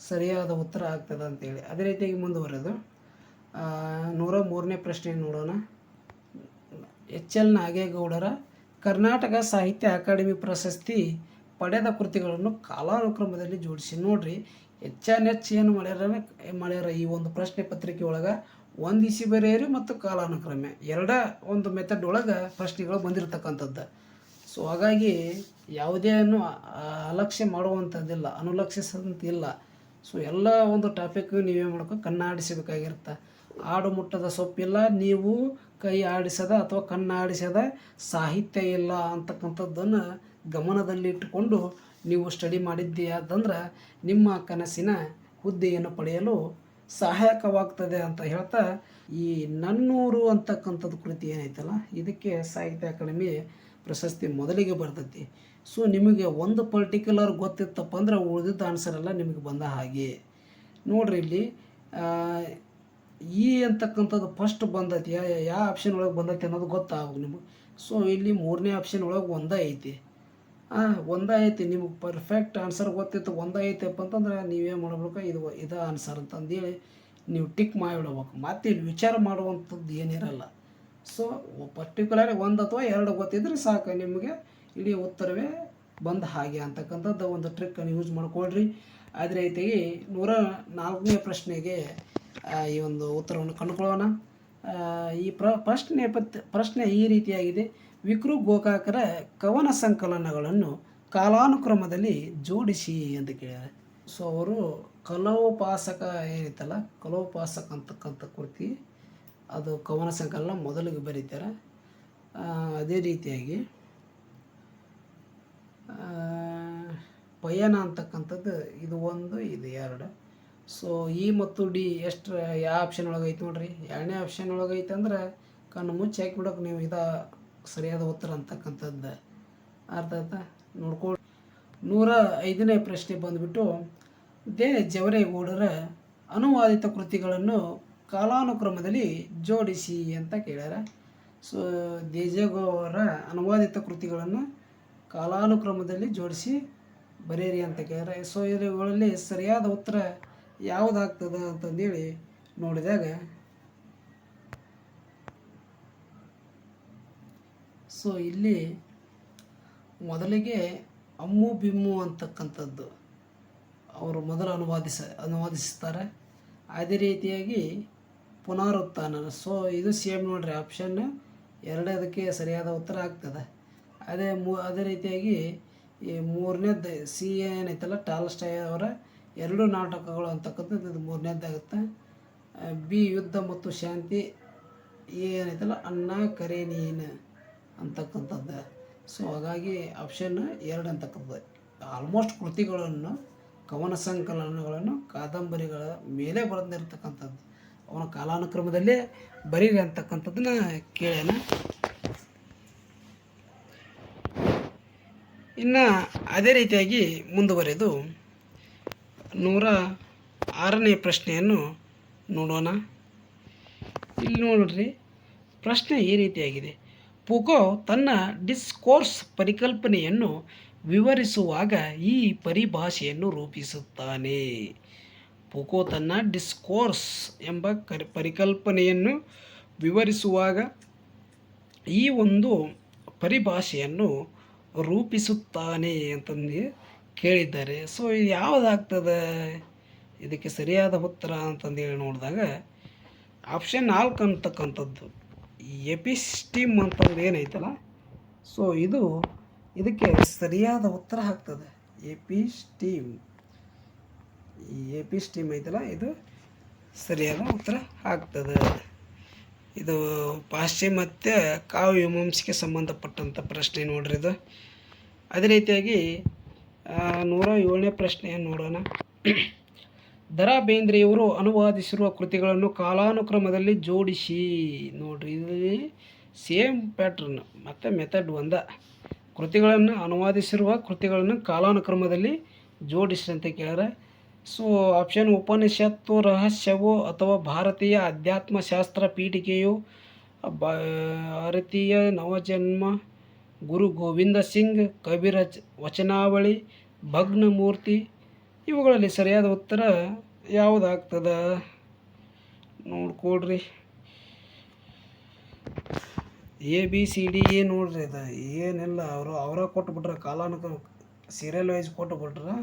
ಸರಿಯಾದ ಉತ್ತರ ಆಗ್ತದೆ ಅಂತೇಳಿ. ಅದೇ ರೀತಿಯಾಗಿ ಮುಂದುವರೆದು 103ನೇ ಪ್ರಶ್ನೆ ನೋಡೋಣ. HL ನಾಗೇಗೌಡರ ಕರ್ನಾಟಕ ಸಾಹಿತ್ಯ ಅಕಾಡೆಮಿ ಪ್ರಶಸ್ತಿ ಪಡೆದ ಕೃತಿಗಳನ್ನು ಕಾಲಾನುಕ್ರಮದಲ್ಲಿ ಜೋಡಿಸಿ. ನೋಡ್ರಿ, ಹೆಚ್ಚು ಏನು ಮಾಡ್ಯಾರ ಈ ಒಂದು ಪ್ರಶ್ನೆ ಪತ್ರಿಕೆ ಒಳಗೆ ಹೊಂದಿಸಿ ಬರೆಯಿರಿ ಮತ್ತು ಕಾಲಾನುಕ್ರಮ ಒಂದು ಮೆಥಡ್ ಒಳಗೆ ಪ್ರಶ್ನೆಗಳು ಬಂದಿರತಕ್ಕಂಥದ್ದು. ಸೊ ಹಾಗಾಗಿ ಯಾವುದೇನು ಅಲಕ್ಷ್ಯ ಮಾಡುವಂಥದ್ದಿಲ್ಲ, ಅನುಲಕ್ಷಿಸಂತಿಲ್ಲ. ಸೊ ಎಲ್ಲ ಒಂದು ಟಾಪಿಕ್ ನೀವೇ ಮಾಡ್ಕೊ ಕಣ್ಣಾಡಿಸಬೇಕಾಗಿರುತ್ತೆ. ಆಡು ಮುಟ್ಟದ ಸೊಪ್ಪಿಲ್ಲ, ನೀವು ಕೈ ಆಡಿಸದ ಅಥವಾ ಕಣ್ಣಾಡಿಸದ ಸಾಹಿತ್ಯ ಇಲ್ಲ ಅಂತಕ್ಕಂಥದ್ದನ್ನು ಗಮನದಲ್ಲಿಟ್ಟುಕೊಂಡು ನೀವು ಸ್ಟಡಿ ಮಾಡಿದ್ದೀಯಾದಂದ್ರೆ ನಿಮ್ಮ ಕನಸಿನ ಹುದ್ದೆಯನ್ನು ಪಡೆಯಲು ಸಹಾಯಕವಾಗ್ತದೆ ಅಂತ ಹೇಳ್ತಾ, ಈ ನನ್ನೂರು ಅಂತಕ್ಕಂಥದ್ದು ಕೃತಿ ಏನೈತಲ್ಲ, ಇದಕ್ಕೆ ಸಾಹಿತ್ಯ ಅಕಾಡೆಮಿ ಪ್ರಶಸ್ತಿ ಮೊದಲಿಗೆ ಬರ್ತೈತಿ. ಸೊ ನಿಮಗೆ ಒಂದು ಪರ್ಟಿಕ್ಯುಲರ್ ಗೊತ್ತಿತ್ತಪ್ಪ ಅಂದ್ರೆ ಉಳಿದಿದ್ದ ಆನ್ಸರ್ ಎಲ್ಲ ನಿಮಗೆ ಬಂದ ಹಾಗೆ. ನೋಡ್ರಿ, ಇಲ್ಲಿ ಈ ಅಂತಕ್ಕಂಥದ್ದು ಫಸ್ಟ್ ಬಂದೈತಿ, ಯಾವ ಆಪ್ಷನ್ ಒಳಗೆ ಬಂದೈತಿ ಅನ್ನೋದು ಗೊತ್ತಾಗ ನಿಮಗೆ. ಸೊ ಇಲ್ಲಿ 3ನೇ ಆಪ್ಷನ್ ಒಳಗೆ ಒಂದೇ ಐತಿ. ಒಂದೇ ನಿಮಗೆ ಪರ್ಫೆಕ್ಟ್ ಆನ್ಸರ್ ಗೊತ್ತಿತ್ತು, ಒಂದೇ ಐತಪ್ಪ ಅಂತಂದ್ರೆ ನೀವೇನು ಮಾಡಬೇಕು, ಇದು ಆನ್ಸರ್ ಅಂತಂದೇಳಿ ನೀವು ಟಿಕ್ ಮಾಡಿಬಿಡ್ಬೇಕು. ಮತ್ತೆ ಇಲ್ಲಿ ವಿಚಾರ ಮಾಡುವಂಥದ್ದು ಏನಿರಲ್ಲ. ಸೊ ಪರ್ಟಿಕ್ಯುಲರ್ 1 ಅಥವಾ 2 ಗೊತ್ತಿದ್ರೆ ಸಾಕು, ನಿಮಗೆ ಇಡೀ ಉತ್ತರವೇ ಬಂದ ಹಾಗೆ ಅಂತಕ್ಕಂಥದ್ದು ಒಂದು ಟ್ರಿಕ್ಕನ್ನು ಯೂಸ್ ಮಾಡಿಕೊಳ್ರಿ. ಅದೇ ರೀತಿಯಾಗಿ 104ನೇ ಪ್ರಶ್ನೆಗೆ ಈ ಒಂದು ಉತ್ತರವನ್ನು ಕಂಡುಕೊಳ್ಳೋಣ. ಈ ಪ್ರಶ್ನೆ ಈ ರೀತಿಯಾಗಿದೆ: ವಿಕ್ರು ಗೋಕಾಕರ ಕವನ ಸಂಕಲನಗಳನ್ನು ಕಾಲಾನುಕ್ರಮದಲ್ಲಿ ಜೋಡಿಸಿ ಅಂತ ಕೇಳಿದ್ದಾರೆ. ಸೊ ಅವರು ಕಲೋಪಾಸಕ ಏನೈತಲ್ಲ, ಕಲೋಪಾಸಕ ಅಂತಕ್ಕಂಥ ಕೃತಿ, ಅದು ಕವನ ಸಂಕಲನ ಮೊದಲಿಗೆ ಬರೀತಾರೆ. ಅದೇ ರೀತಿಯಾಗಿ ಪಯಣ ಅಂತಕ್ಕಂಥದ್ದು ಇದು 1, ಇದು 2. ಸೊ ಇ ಮತ್ತು ಡಿ ಎಷ್ಟು ಯಾವ ಆಪ್ಷನ್ ಒಳಗೆ ಐತೆ ನೋಡ್ರಿ, 2ನೇ ಆಪ್ಷನ್ ಒಳಗೆ ಐತೆ ಅಂದ್ರೆ ಕಣ್ಣು ಮುಚ್ಚಿ ಹಾಕಿಬಿಡೋಕೆ ನೀವು ಸರಿಯಾದ ಉತ್ತರ ಅಂತಕ್ಕಂಥದ್ದು. ಅರ್ಥ ಆಯ್ತಾ? ನೋಡ್ಕೊಂಡು 105ನೇ ಪ್ರಶ್ನೆ ಬಂದುಬಿಟ್ಟು ಜವರೇಗೌಡರ ಅನುವಾದಿತ ಕೃತಿಗಳನ್ನು ಕಾಲಾನುಕ್ರಮದಲ್ಲಿ ಜೋಡಿಸಿ ಅಂತ ಕೇಳ್ಯಾರ. ಸೊ ದೇಜಗೌಡರ ಅನುವಾದಿತ ಕೃತಿಗಳನ್ನು ಕಾಲಾನುಕ್ರಮದಲ್ಲಿ ಜೋಡಿಸಿ ಬರೆಯಿರಿ ಅಂತ ಕೇಳ್ಯಾರ. ಸೊ ಇವುಗಳಲ್ಲಿ ಸರಿಯಾದ ಉತ್ತರ ಯಾವುದಾಗ್ತದೆ ಅಂತಂದೇಳಿ ನೋಡಿದಾಗ, ಸೊ ಇಲ್ಲಿ ಮೊದಲಿಗೆ ಅಮ್ಮು ಬಿಮ್ಮು ಅಂತಕ್ಕಂಥದ್ದು ಅವರು ಮೊದಲು ಅನುವಾದಿಸ್ತಾರೆ. ಅದೇ ರೀತಿಯಾಗಿ ಪುನರುತ್ಥಾನ. ಸೊ ಇದು ಸೇಮ್ ನೋಡ್ರಿ, ಆಪ್ಷನ್ 2 ಅದಕ್ಕೆ ಸರಿಯಾದ ಉತ್ತರ ಆಗ್ತದೆ. ಅದೇ ರೀತಿಯಾಗಿ ಈ 3ನೇದ್ದು ಸಿ ಏನೈತಲ್ಲ, ಟಾಲ್ಸ್ಟಾಯ್ ಅವರ 2 ನಾಟಕಗಳು ಅಂತಕ್ಕಂಥದ್ದು ಇದು 3ನೇದ್ದಾಗುತ್ತೆ. ಬಿ ಯುದ್ಧ ಮತ್ತು ಶಾಂತಿ, ಏನೈತಲ್ಲ ಅನ್ನ ಕರೇನೀನ್ ಅಂತಕ್ಕಂಥದ್ದು. ಸೊ ಹಾಗಾಗಿ ಆಪ್ಷನ್ 2 ಅಂತಕ್ಕಂಥದ್ದು. ಆಲ್ಮೋಸ್ಟ್ ಕೃತಿಗಳನ್ನು, ಕವನ ಸಂಕಲನಗಳನ್ನು, ಕಾದಂಬರಿಗಳ ಮೇಲೆ ಬರೆದಿರ್ತಕ್ಕಂಥದ್ದು, ಅವನ ಕಾಲಾನುಕ್ರಮದಲ್ಲೇ ಬರೀರಿ ಅಂತಕ್ಕಂಥದ್ದನ್ನ ಕೇಳೋಣ. ಇನ್ನು ಅದೇ ರೀತಿಯಾಗಿ ಮುಂದುವರೆದು 106ನೇ ಪ್ರಶ್ನೆಯನ್ನು ನೋಡೋಣ. ಇಲ್ಲಿ ನೋಡ್ರಿ, ಪ್ರಶ್ನೆ ಈ ರೀತಿಯಾಗಿದೆ: ಫುಕೋ ತನ್ನ ಡಿಸ್ಕೋರ್ಸ್ ಪರಿಕಲ್ಪನೆಯನ್ನು ವಿವರಿಸುವಾಗ ಈ ಪರಿಭಾಷೆಯನ್ನು ರೂಪಿಸುತ್ತಾನೆ. ಫುಕೋ ತನ್ನ ಡಿಸ್ಕೋರ್ಸ್ ಎಂಬ ಪರಿಕಲ್ಪನೆಯನ್ನು ವಿವರಿಸುವಾಗ ಈ ಒಂದು ಪರಿಭಾಷೆಯನ್ನು ರೂಪಿಸುತ್ತಾನೆ ಅಂತಂದು ಕೇಳಿದ್ದಾರೆ. ಸೊ ಇದು ಯಾವುದಾಗ್ತದೆ, ಇದಕ್ಕೆ ಸರಿಯಾದ ಉತ್ತರ ಅಂತಂದೇಳಿ ನೋಡಿದಾಗ ಆಪ್ಷನ್ 4 ಅಂತಕ್ಕಂಥದ್ದು ಎಪಿಸ್ಟಿಮ್ ಅಂತಂದು ಏನೈತಲ್ಲ, ಸೊ ಇದಕ್ಕೆ ಸರಿಯಾದ ಉತ್ತರ ಆಗ್ತದೆ. ಎಪಿಸ್ಟಿಮ್ ಐತಲ್ಲ, ಇದು ಸರಿಯಾದ ಉತ್ತರ ಆಗ್ತದೆ. ಇದು ಪಾಶ್ಚಿಮಾತ್ಯ ಕಾವ್ಯ ಮೀಮಾಂಸೆಗೆ ಸಂಬಂಧಪಟ್ಟಂಥ ಪ್ರಶ್ನೆ ನೋಡ್ರಿ ಇದು. ಅದೇ ರೀತಿಯಾಗಿ 107ನೇ ಪ್ರಶ್ನೆಯನ್ನು ನೋಡೋಣ. ದ.ರಾ ಬೇಂದ್ರೆಯವರು ಅನುವಾದಿಸಿರುವ ಕೃತಿಗಳನ್ನು ಕಾಲಾನುಕ್ರಮದಲ್ಲಿ ಜೋಡಿಸಿ. ನೋಡ್ರಿ, ಇದು ಸೇಮ್ ಪ್ಯಾಟ್ರನ್ ಮತ್ತು ಮೆಥಡ್ ಒಂದ. ಕೃತಿಗಳನ್ನು ಅನುವಾದಿಸಿರುವ ಕೃತಿಗಳನ್ನು ಕಾಲಾನುಕ್ರಮದಲ್ಲಿ ಜೋಡಿಸಿ ಅಂತ ಕೇಳ್ಯಾರ. ಸೊ ಆಪ್ಷನ್ ಉಪನಿಷತ್ತು ರಹಸ್ಯವೋ ಅಥವಾ ಭಾರತೀಯ ಅಧ್ಯಾತ್ಮಶಾಸ್ತ್ರ ಪೀಠಿಕೆಯು, ಭಾರತೀಯ ನವಜನ್ಮ, ಗುರು ಗೋವಿಂದ ಸಿಂಗ್, ಕಬೀರ ವಚನಾವಳಿ, ಭಗ್ನಮೂರ್ತಿ. ಇವುಗಳಲ್ಲಿ ಸರಿಯಾದ ಉತ್ತರ ಯಾವುದಾಗ್ತದ ನೋಡ್ಕೊಳ್ರಿ. ABCD ನೋಡ್ರಿ, ಇದು ಏನಿಲ್ಲ, ಅವರ ಕೊಟ್ಟುಬಿಟ್ರೆ ಕಾಲಾನುಕ್ರಮ ಸೀರಿಯಲ್ ವೈಸ್ ಕೊಟ್ಟುಬಿಟ್ರೆ.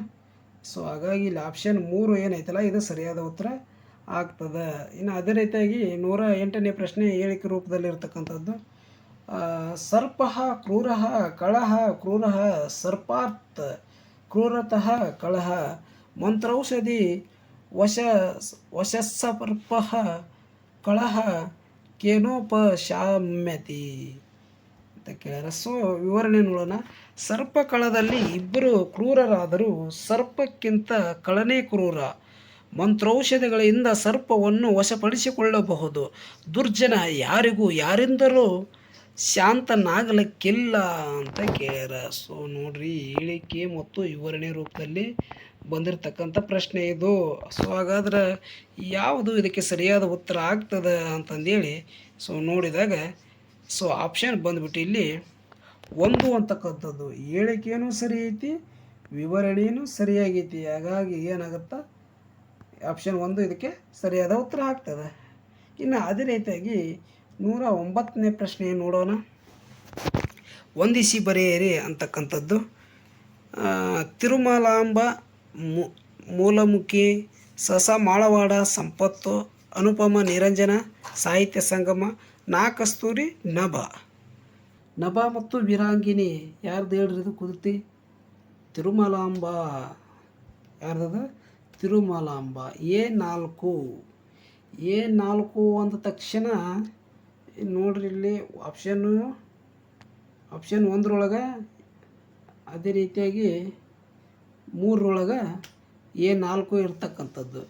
ಸೊ ಹಾಗಾಗಿ ಇಲ್ಲಿ ಆಪ್ಷನ್ 3 ಏನೈತಲ್ಲ ಇದು ಸರಿಯಾದ ಉತ್ತರ ಆಗ್ತದೆ. ಇನ್ನು ಅದೇ ರೀತಿಯಾಗಿ 108ನೇ ಪ್ರಶ್ನೆ ಹೇಳಿಕೆ ರೂಪದಲ್ಲಿರ್ತಕ್ಕಂಥದ್ದು. ಸರ್ಪ ಕ್ರೂರ ಕಳಹ ಕ್ರೂರ ಸರ್ಪಾರ್ಥ ಕ್ರೂರತಃ ಕಳಹ ಮಂತ್ರೌಷಧಿ ವಶಸ್ಸರ್ಪ ಕಳಹ ಕೇನೋಪಶಾಮ್ಯತಿ ಅಂತ ಕೇಳ್ಯಾರ. ಸೊ ವಿವರಣೆ ನೋಡೋಣ. ಸರ್ಪ ಕಳದಲ್ಲಿ ಇಬ್ಬರು ಕ್ರೂರರಾದರೂ ಸರ್ಪಕ್ಕಿಂತ ಕಳನೇ ಕ್ರೂರ. ಮಂತ್ರೌಷಧಿಗಳಿಂದ ಸರ್ಪವನ್ನು ವಶಪಡಿಸಿಕೊಳ್ಳಬಹುದು. ದುರ್ಜನ ಯಾರಿಗೂ ಯಾರಿಂದಲೂ ಶಾಂತನಾಗಲಿಕ್ಕಿಲ್ಲ ಅಂತ ಕೇಳ್ಯಾರ. ಸೊ ನೋಡ್ರಿ, ಹೇಳಿಕೆ ಮತ್ತು ವಿವರಣೆ ರೂಪದಲ್ಲಿ ಬಂದಿರತಕ್ಕಂಥ ಪ್ರಶ್ನೆ ಇದು. ಸೊ ಹಾಗಾದ್ರೆ ಯಾವುದು ಇದಕ್ಕೆ ಸರಿಯಾದ ಉತ್ತರ ಆಗ್ತದೆ ಅಂತಂದೇಳಿ ಸೊ ನೋಡಿದಾಗ ಸೊ ಆಪ್ಷನ್ ಬಂದ್ಬಿಟ್ಟು ಇಲ್ಲಿ 1 ಅಂತಕ್ಕಂಥದ್ದು. ಹೇಳಿಕೆಯೂ ಸರಿ ಐತಿ, ವಿವರಣೆಯೂ ಸರಿಯಾಗೈತಿ. ಹಾಗಾಗಿ ಏನಾಗುತ್ತಾ ಆಪ್ಷನ್ 1 ಇದಕ್ಕೆ ಸರಿಯಾದ ಉತ್ತರ ಆಗ್ತದೆ. ಇನ್ನು ಅದೇ ರೀತಿಯಾಗಿ 109ನೇ ಪ್ರಶ್ನೆ ನೋಡೋಣ. ವಂದಿಸಿ ಬರೆಯಿರಿ ಅಂತಕ್ಕಂಥದ್ದು. ತಿರುಮಲಾಂಬ, ಮೂಲಮುಖಿ, ಸಸ ಮಾಳವಾಡ, ಸಂಪತ್ತು, ಅನುಪಮ, ನಿರಂಜನ, ಸಾಹಿತ್ಯ ಸಂಗಮ, ಕಸ್ತೂರಿ, ನಭ ಮತ್ತು ವೀರಾಂಗಿನಿ. ಯಾರ್ದು ಹೇಳ್ರಿ ಇದು ಕುದುರ್ತಿ? ತಿರುಮಲಾಂಬ. ಯಾರ್ದದು? ತಿರುಮಲಾಂಬ. A4 ಅಂದ ತಕ್ಷಣ ನೋಡ್ರಿ, ಇಲ್ಲಿ ಆಪ್ಷನ್ 1 ಅದೇ ರೀತಿಯಾಗಿ 3 A4 ಇರ್ತಕ್ಕಂಥದ್ದು.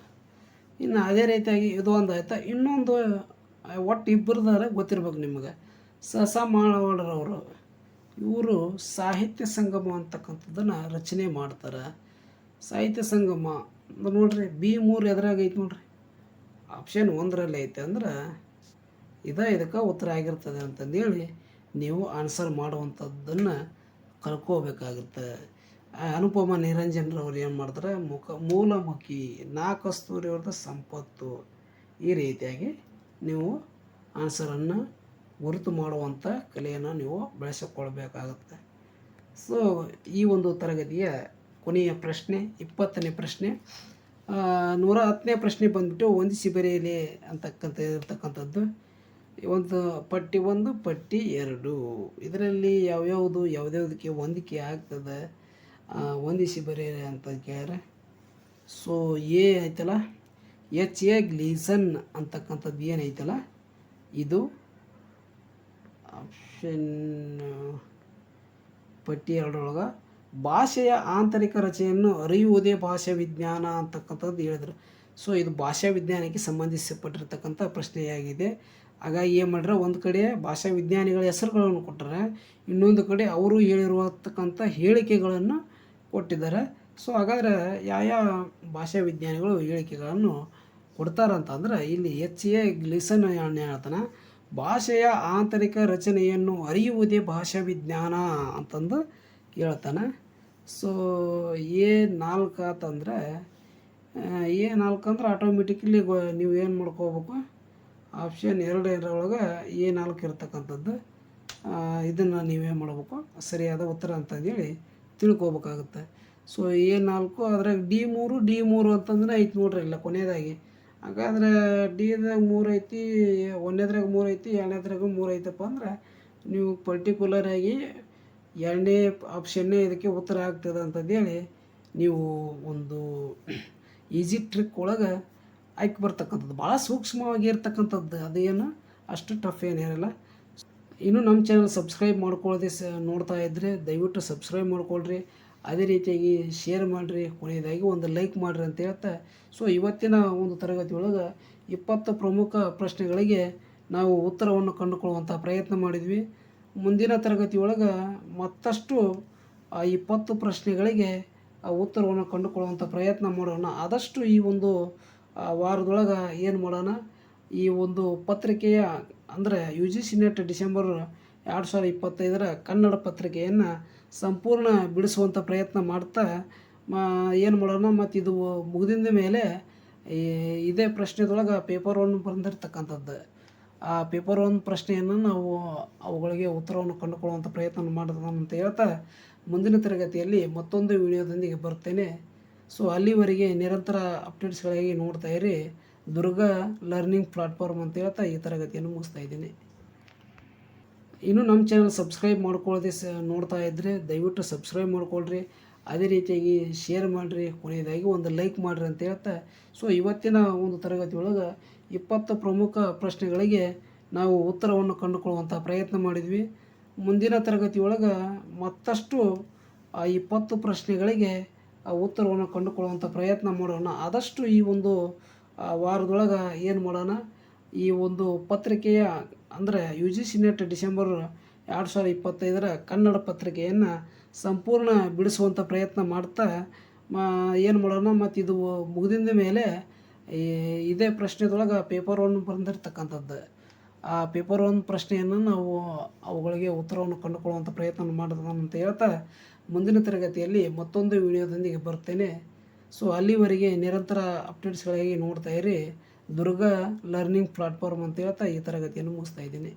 ಇನ್ನು ಅದೇ ರೀತಿಯಾಗಿ ಇದು ಒಂದು ಆಯ್ತಾ. ಇನ್ನೊಂದು ಒಟ್ಟು ಇಬ್ಬರದಾರ ಗೊತ್ತಿರ್ಬೇಕು ನಿಮಗೆ. ಸಸ ಮಾಳವಾಡರವರು, ಇವರು ಸಾಹಿತ್ಯ ಸಂಗಮ ಅಂತಕ್ಕಂಥದ್ದನ್ನು ರಚನೆ ಮಾಡ್ತಾರೆ. ಸಾಹಿತ್ಯ ಸಂಗಮ ನೋಡ್ರಿ B3 ಎದುರಾಗ ಐತೆ ನೋಡ್ರಿ, ಆಪ್ಷನ್ 1ರಲ್ಲಿ ಐತೆ. ಅಂದ್ರೆ ಇದಕ್ಕೆ ಉತ್ತರ ಆಗಿರ್ತದೆ ಅಂತಂದೇಳಿ ನೀವು ಆನ್ಸರ್ ಮಾಡುವಂಥದ್ದನ್ನು ಕಲ್ಕೋಬೇಕಾಗುತ್ತೆ. ಅನುಪಮ ನಿರಂಜನ್ರವ್ರು ಏನು ಮಾಡ್ತಾರೆ? ಮೂಲಮುಖಿ. ಕಸ್ತೂರಿ ಅವ್ರದ್ದು ಸಂಪತ್ತು. ಈ ರೀತಿಯಾಗಿ ನೀವು ಆನ್ಸರನ್ನು ಗುರುತು ಮಾಡುವಂಥ ಕಲೆಯನ್ನು ನೀವು ಬೆಳೆಸಿಕೊಳ್ಬೇಕಾಗುತ್ತೆ. ಸೊ ಈ ಒಂದು ತರಗತಿಯ ಕೊನೆಯ ಪ್ರಶ್ನೆ 20ನೇ ಪ್ರಶ್ನೆ. 110ನೇ ಪ್ರಶ್ನೆ ಬಂದ್ಬಿಟ್ಟು ವಂದಿಸಿ ಬರೆಯಲಿ ಇರ್ತಕ್ಕಂಥದ್ದು. ಒಂದು ಪಟ್ಟಿ 1 ಪಟ್ಟಿ 2 ಇದರಲ್ಲಿ ಯಾವುದ್ಯಾವುದಕ್ಕೆ ಹೊಂದಿಕೆ ಆಗ್ತದೆ ವಂದಿಸಿ ಬರೆಯಿರಿ ಅಂತ ಕೇಳ್ಯಾರ. ಸೊ ಐತಲ್ಲ, H.A. ಗ್ಲೀಸನ್ ಅಂತಕ್ಕಂಥದ್ದು ಏನೈತಲ್ಲ ಇದು ಆಪ್ಷನ್ ಪಟ್ಟಿ 2 ಭಾಷೆಯ ಆಂತರಿಕ ರಚನೆಯನ್ನು ಅರಿಯುವುದೇ ಭಾಷಾ ವಿಜ್ಞಾನ ಅಂತಕ್ಕಂಥದ್ದು ಹೇಳಿದ್ರು. ಸೊ ಇದು ಭಾಷಾ ವಿಜ್ಞಾನಕ್ಕೆ ಸಂಬಂಧಿಸಪಟ್ಟಿರ್ತಕ್ಕಂಥ ಪ್ರಶ್ನೆಯಾಗಿದೆ. ಹಾಗಾಗಿ ಏನು ಮಾಡ್ರೆ, ಒಂದು ಕಡೆ ಭಾಷಾ ವಿಜ್ಞಾನಿಗಳ ಹೆಸರುಗಳನ್ನು ಕೊಟ್ಟರೆ, ಇನ್ನೊಂದು ಕಡೆ ಅವರು ಹೇಳಿರುವತಕ್ಕಂಥ ಹೇಳಿಕೆಗಳನ್ನು ಕೊಟ್ಟಿದ್ದಾರೆ. ಸೊ ಹಾಗಾದ್ರೆ ಯಾವ ಭಾಷಾ ವಿಜ್ಞಾನಿಗಳು ಹೇಳಿಕೆಗಳನ್ನು ಕೊಡ್ತಾರಂತಂದ್ರೆ ಇಲ್ಲಿ H.A. ಗ್ಲೀಸನ್ ಹೇಳ್ತಾನೆ, ಭಾಷೆಯ ಆಂತರಿಕ ರಚನೆಯನ್ನು ಅರಿಯುವುದೇ ಭಾಷಾ ವಿಜ್ಞಾನ ಅಂತಂದು ಹೇಳ್ತಾನೆ. ಸೊ A4 ಅಂತಂದರೆ A4 ಅಂದ್ರೆ ಆಟೋಮೆಟಿಕಲಿ ನೀವು ಏನು ಮಾಡ್ಕೋಬೇಕು, ಆಪ್ಷನ್ 2 A4 ಇರ್ತಕ್ಕಂಥದ್ದು. ಇದನ್ನು ನೀವೇನು ಮಾಡಬೇಕು, ಸರಿಯಾದ ಉತ್ತರ ಅಂತಂದೇಳಿ ತಿಳ್ಕೊಬೇಕಾಗುತ್ತೆ. ಸೊ A4 ಅದ್ರಾಗ D3 ಅಂತಂದ್ರೆ ಐತಿ ನೋಡ್ರಿ, ಇಲ್ಲ ಕೊನೆಯದಾಗಿ. ಹಾಗಾದ್ರೆ ಡಿದಾಗ 3 ಐತಿ, 1ನೇದ್ರಾಗ 3 ಐತಿ, 2ನೇದ್ರಾಗ 3 ಐತಪ್ಪ ಅಂದ್ರೆ ನೀವು ಪರ್ಟಿಕ್ಯುಲರ್ ಆಗಿ 2ನೇ ಆಪ್ಷನ್ನೇ ಇದಕ್ಕೆ ಉತ್ತರ ಆಗ್ತದೆ ಅಂತಂದೇಳಿ ನೀವು ಒಂದು ಈಸಿ ಟ್ರಿಕ್ ಒಳಗೆ ಆಯ್ಕೆ ಬರ್ತಕ್ಕಂಥದ್ದು. ಭಾಳ ಸೂಕ್ಷ್ಮವಾಗಿ ಇರ್ತಕ್ಕಂಥದ್ದು, ಅದೇನು ಅಷ್ಟು ಟಫ್ ಏನಿರಲ್ಲ. ಇನ್ನೂ ನಮ್ಮ ಚಾನಲ್ ಸಬ್ಸ್ಕ್ರೈಬ್ ಮಾಡ್ಕೊಳ್ಳದೆ ನೋಡ್ತಾ ಇದ್ದರೆ ದಯವಿಟ್ಟು ಸಬ್ಸ್ಕ್ರೈಬ್ ಮಾಡ್ಕೊಳ್ರಿ. ಅದೇ ರೀತಿಯಾಗಿ ಶೇರ್ ಮಾಡಿರಿ, ಕೊನೆಯದಾಗಿ ಒಂದು ಲೈಕ್ ಮಾಡಿರಿ ಅಂತ ಹೇಳ್ತಾ, ಸೊ ಇವತ್ತಿನ ಒಂದು ತರಗತಿ ಒಳಗೆ 20 ಪ್ರಮುಖ ಪ್ರಶ್ನೆಗಳಿಗೆ ನಾವು ಉತ್ತರವನ್ನು ಕಂಡುಕೊಳ್ಳುವಂಥ ಪ್ರಯತ್ನ ಮಾಡಿದ್ವಿ. ಮುಂದಿನ ತರಗತಿ ಒಳಗೆ ಮತ್ತಷ್ಟು 20 ಪ್ರಶ್ನೆಗಳಿಗೆ ಉತ್ತರವನ್ನು ಕಂಡುಕೊಳ್ಳುವಂಥ ಪ್ರಯತ್ನ ಮಾಡೋಣ. ಆದಷ್ಟು ಈ ಒಂದು ವಾರದೊಳಗೆ ಏನು ಮಾಡೋಣ, ಈ ಒಂದು ಪತ್ರಿಕೆಯ ಅಂದರೆ U G C net December 2025 Kannada ಪತ್ರಿಕೆಯನ್ನು ಸಂಪೂರ್ಣ ಬಿಡಿಸುವಂಥ ಪ್ರಯತ್ನ ಮಾಡ್ತಾ ಏನು ಮಾಡೋಣ. ಮತ್ತು ಇದು ಮುಗಿದ ಮೇಲೆ ಇದೇ ಪ್ರಶ್ನೆದೊಳಗೆ ಪೇಪರ್ 1 ಬಂದಿರತಕ್ಕಂಥದ್ದು, ಆ ಪೇಪರ್ 1 ಪ್ರಶ್ನೆಯನ್ನು ನಾವು ಅವುಗಳಿಗೆ ಉತ್ತರವನ್ನು ಕಂಡುಕೊಳ್ಳುವಂಥ ಪ್ರಯತ್ನ ಮಾಡೋಣ ಅಂತ ಹೇಳ್ತಾ, ಮುಂದಿನ ತರಗತಿಯಲ್ಲಿ ಮತ್ತೊಂದು ವಿಡಿಯೋದೊಂದಿಗೆ ಬರ್ತೇನೆ. ಸೊ ಅಲ್ಲಿವರೆಗೆ ನಿರಂತರ ಅಪ್ಡೇಟ್ಸ್ಗಳಾಗಿ ನೋಡ್ತಾ ಇರಿ. ದುರ್ಗಾ ಲರ್ನಿಂಗ್ ಪ್ಲಾಟ್ಫಾರ್ಮ್ ಅಂತ ಹೇಳ್ತಾ ಈ ತರಗತಿಯನ್ನು ಮುಗಿಸ್ತಾ ಇದ್ದೀನಿ. ಇನ್ನೂ ನಮ್ಮ ಚಾನಲ್ ಸಬ್ಸ್ಕ್ರೈಬ್ ಮಾಡ್ಕೊಳ್ಳದೆ ನೋಡ್ತಾ ಇದ್ದರೆ ದಯವಿಟ್ಟು ಸಬ್ಸ್ಕ್ರೈಬ್ ಮಾಡ್ಕೊಳ್ರಿ. ಅದೇ ರೀತಿಯಾಗಿ ಶೇರ್ ಮಾಡಿರಿ, ಕೊನೆಯದಾಗಿ ಒಂದು ಲೈಕ್ ಮಾಡಿರಿ ಅಂತ ಹೇಳ್ತಾ, ಸೊ ಇವತ್ತಿನ ಒಂದು ತರಗತಿ ಒಳಗೆ 20 ಪ್ರಮುಖ ಪ್ರಶ್ನೆಗಳಿಗೆ ನಾವು ಉತ್ತರವನ್ನು ಕಂಡುಕೊಳ್ಳುವಂಥ ಪ್ರಯತ್ನ ಮಾಡಿದ್ವಿ. ಮುಂದಿನ ತರಗತಿ ಒಳಗೆ ಮತ್ತಷ್ಟು 20 ಪ್ರಶ್ನೆಗಳಿಗೆ ಉತ್ತರವನ್ನು ಕಂಡುಕೊಳ್ಳುವಂಥ ಪ್ರಯತ್ನ ಮಾಡೋಣ. ಆದಷ್ಟು ಈ ಒಂದು ವಾರದೊಳಗೆ ಏನು ಮಾಡೋಣ, ಈ ಒಂದು ಪತ್ರಿಕೆಯ ಅಂದರೆ U G C net December 2025 Kannada ಪತ್ರಿಕೆಯನ್ನು ಸಂಪೂರ್ಣ ಬಿಡಿಸುವಂಥ ಪ್ರಯತ್ನ ಮಾಡ್ತಾ ಏನು ಮಾಡೋಣ. ಮತ್ತು ಇದು ಮುಗಿದ ಮೇಲೆ ಇದೇ ಪ್ರಶ್ನೆದೊಳಗೆ ಪೇಪರ್ 1 ಬಂದಿರತಕ್ಕಂಥದ್ದು, ಆ ಪೇಪರ್ 1 ಪ್ರಶ್ನೆಯನ್ನು ನಾವು ಅವುಗಳಿಗೆ ಉತ್ತರವನ್ನು ಕಂಡುಕೊಳ್ಳುವಂಥ ಪ್ರಯತ್ನ ಮಾಡೋಣ ಅಂತ ಹೇಳ್ತಾ, ಮುಂದಿನ ತರಗತಿಯಲ್ಲಿ ಮತ್ತೊಂದು ವಿಡಿಯೋದೊಂದಿಗೆ ಬರ್ತೇನೆ. ಸೊ ಅಲ್ಲಿವರೆಗೆ ನಿರಂತರ ಅಪ್ಡೇಟ್ಸ್ಗಳಾಗಿ ನೋಡ್ತಾ ಇರಿ. ದುರ್ಗಾ ಲರ್ನಿಂಗ್ ಪ್ಲಾಟ್ಫಾರ್ಮ್ ಅಂತ ಹೇಳ್ತಾ ಈ ತರಗತಿಯನ್ನು ಮುಗಿಸ್ತಾ ಇದ್ದೀನಿ.